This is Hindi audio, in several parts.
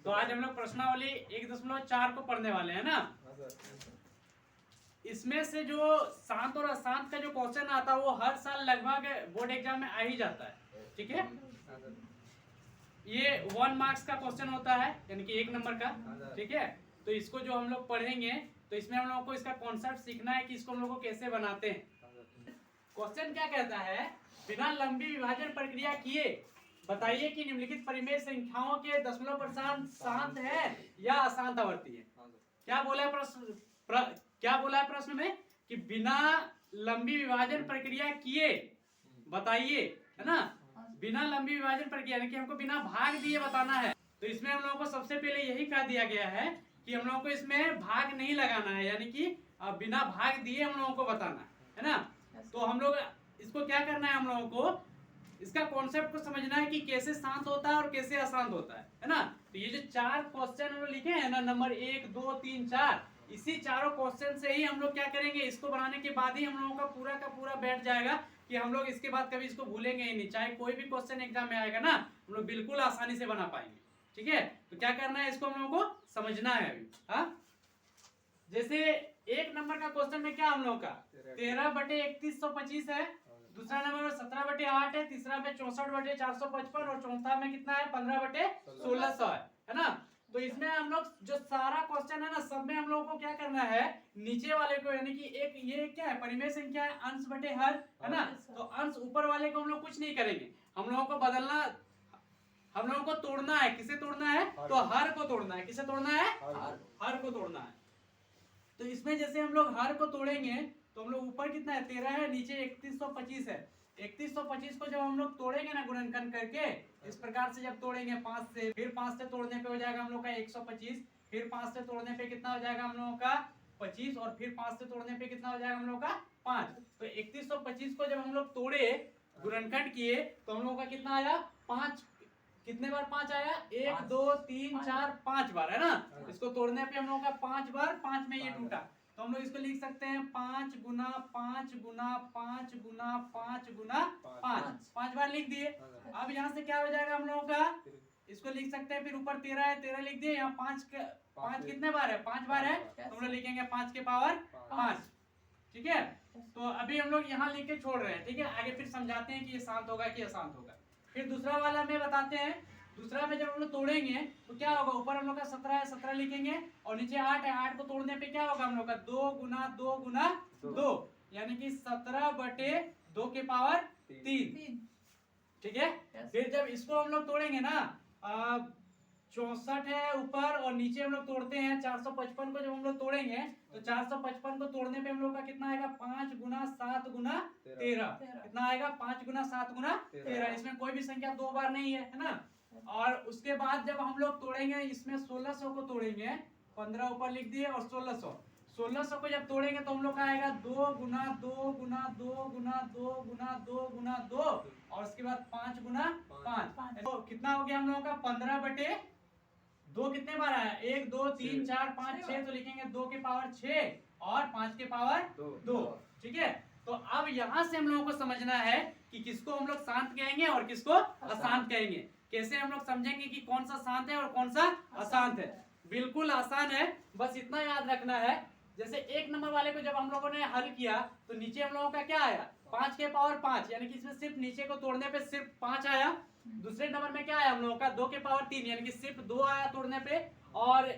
तो आज हम लोग प्रश्नावली 1.4 को पढ़ने वाले हैं ना। इसमें से जो शांत और अशांत का जो क्वेश्चन आता है वो हर साल लगभग बोर्ड एग्जाम में आ ही जाता है। ठीक है, ये 1 मार्क्स का क्वेश्चन होता है, यानी कि 1 नंबर का। ठीक है, तो इसको जो हम लोग पढ़ेंगे तो इसमें हम लोगों को इसका कॉन्सेप्ट सीखना है कि इसको हम लोग को कैसे बनाते हैं। क्वेश्चन क्या कहता है, बिना लंबी विभाजन प्रक्रिया किए बताइए कि निम्नलिखित परिमेय संख्याओं के दशमलव प्रशांत शांत है या अशांत आवर्ती है। क्या बोला है क्या बोला है प्रश्न में कि बिना लंबी विभाजन प्रक्रिया किए बताइए, है ना। बिना लंबी विभाजन प्रक्रिया यानी कि हमको बिना भाग दिए बताना है। तो इसमें हम लोगों को सबसे पहले यही कह दिया गया है कि हम लोगों को इसमें भाग नहीं लगाना है, यानी कि बिना भाग दिए हम लोगों को बताना है ना। तो हम लोग इसको क्या करना है, हम लोगों को इसका कॉन्सेप्ट को समझना है कि कैसे शांत होता है और कैसे अशांत होता है ना। तो ये जो 4 क्वेश्चन हम लोग लिखे हैं ना, नंबर 1, 2, 3, 4, इसी चारों क्वेश्चन से ही हम लोग क्या करेंगे, इसको बनाने के बाद ही हम लोगों का पूरा बैठ जाएगा कि हम लोग इसके बाद कभी इसको भूलेंगे ही नहीं। चाहे कोई भी क्वेश्चन एग्जाम में आएगा ना, हम लोग बिल्कुल आसानी से बना पाएंगे। ठीक है, तो क्या करना है, इसको हम लोगों को समझना है अभी। हाँ, जैसे 1 नंबर का क्वेश्चन में क्या हम लोग का 13/3125 है, दूसरा नंबर में 17/8 है, तीसरा में 64/455 और चौथा में कितना है 15/1600 है ना। तो इसमें हम लोग जो सारा क्वेश्चन है ना, सब में हम लोगों को क्या करना है, नीचे वाले को यानी कि एक ये क्या है परिमेय संख्या है, अंश बटे हर, है ना। तो अंश ऊपर वाले को हम लोग कुछ नहीं करेंगे, हम लोगों को बदलना, हम लोगों को तोड़ना है। किसे तोड़ना है, तो हर को तोड़ना है। किसे तोड़ना है, हर को तोड़ना है। तो इसमें जैसे हम लोग हर को तोड़ेंगे तो हम लोग ऊपर कितना है 13 है, नीचे 3125 है। 3125 को जब हम लोग तोड़ेंगे ना गुणनखंड करके, इस प्रकार से जब तोड़ेंगे 5 से, फिर 5 से तोड़ने पे हो जाएगा हम लोग का 125, फिर 5 से तोड़ने पे कितना हो जाएगा हम लोगों का 25 और फिर 5 से तोड़ने पे कितना हो जाएगा हम लोग का 5। तो 3125 को जब हम लोग तोड़े गुणनखंड किए तो हम लोगों का कितना आया 5। कितने बार 5 आया, 1, 2, 3, 4, 5 बार, है ना। इसको तोड़ने पे हम लोगों का 5 बार, 5 में ये टूटा, तो हम लोग इसको लिख सकते हैं 5 गुना 5 गुना 5 गुना 5 गुना 5 बार लिख दिए। अब यहाँ से क्या हो जाएगा हम लोगों का, इसको लिख सकते हैं, फिर ऊपर 13 है, 13 लिख दिए, यहाँ 5 कितने बार है 5 बार है, तो हम लोग लिखेंगे 5 के पावर 5। ठीक है, तो अभी हम लोग यहाँ लिख के छोड़ रहे हैं। ठीक है, आगे फिर समझाते हैं कि ये शांत होगा कि अशांत होगा। फिर दूसरा वाला में बताते हैं, दूसरा में जब हम लोग तोड़ेंगे तो क्या होगा, ऊपर हम लोग का 17 है, 17 लिखेंगे और नीचे 8 है, 8 को तोड़ने पे क्या होगा हम लोग का 2 गुना 2 गुना 2, यानी कि 17/2 के पावर 3। ठीक है, फिर जब इसको हम लोग तोड़ेंगे ना, 64 है ऊपर और नीचे हम लोग तोड़ते हैं 455 को जब हम लोग तोड़ेंगे तो 455 को तोड़ने पे हम लोग का कितना आएगा 5 गुना 7 गुना 13। कितना आएगा 5 गुना 7 गुना 13। इसमें कोई भी संख्या 2 बार नहीं है, है ना। और उसके बाद जब हम लोग तोड़ेंगे इसमें 1600 को तोड़ेंगे, 15 ऊपर लिख दिए और 1600 को जब तोड़ेंगे तो हम लोग का आएगा 2 गुना 2 गुना 2 गुना 2 गुना 2 गुना 2 और उसके बाद 5 गुना 5। तो कितना हो गया हम लोगों का 15/2 कितने बार आया 1, 2, 3, 4, 5, 6, तो लिखेंगे 2 के पावर 6 और 5 के पावर 2। ठीक है, तो अब यहाँ से हम लोगों को समझना है कि किसको हम लोग शांत कहेंगे और किसको अशांत कहेंगे। कैसे हम लोग समझेंगे कि कौन सा शांत है और कौन सा अशांत है। बिल्कुल आसान है, बस इतना याद रखना है। जैसे 1 नंबर वाले को जब हम लोगों ने हल किया तो नीचे हम लोगों का क्या आया 5 के पावर 5, यानी कि इसमें सिर्फ नीचे को तोड़ने पे सिर्फ 5 आया। दूसरे नंबर में क्या आया हम लोगों का 2 के पावर 3, यानी कि सिर्फ 2 आया तोड़ने पे। और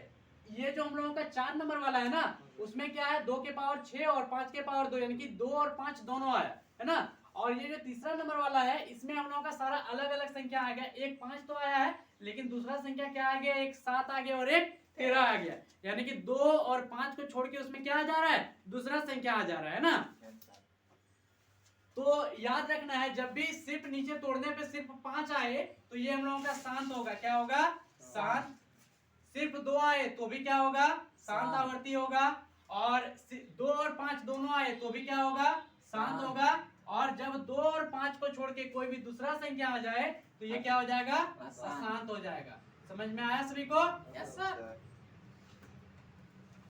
ये जो हम लोगों का 4 नंबर वाला है ना, उसमें क्या है 2 के पावर 6 और 5 के पावर 2, यानी कि 2 और 5 दोनों आया, है ना। और ये जो तीसरा नंबर वाला है इसमें हम लोगों का सारा अलग अलग संख्या आ गया, एक 5 तो आया है लेकिन दूसरा संख्या क्या आ गया, एक 7 आ गया और एक 13 आ गया, यानी कि 2 और 5 को छोड़ के उसमें क्या आ जा रहा है दूसरा संख्या आ जा रहा है ना। तो याद रखना है जब भी सिर्फ नीचे तोड़ने पे सिर्फ 5 आए तो ये हम लोगों का शांत होगा। क्या होगा, शांत। सिर्फ 2 आए तो भी क्या होगा, शांत आवर्ती होगा। और 2 और 5 दोनों आए तो भी क्या होगा, शांत होगा। और जब 2 और 5 को छोड़ के कोई भी दूसरा संख्या आ जाए तो ये क्या हो जाएगा, अशांत हो जाएगा। समझ में आया सभी को? Yes sir.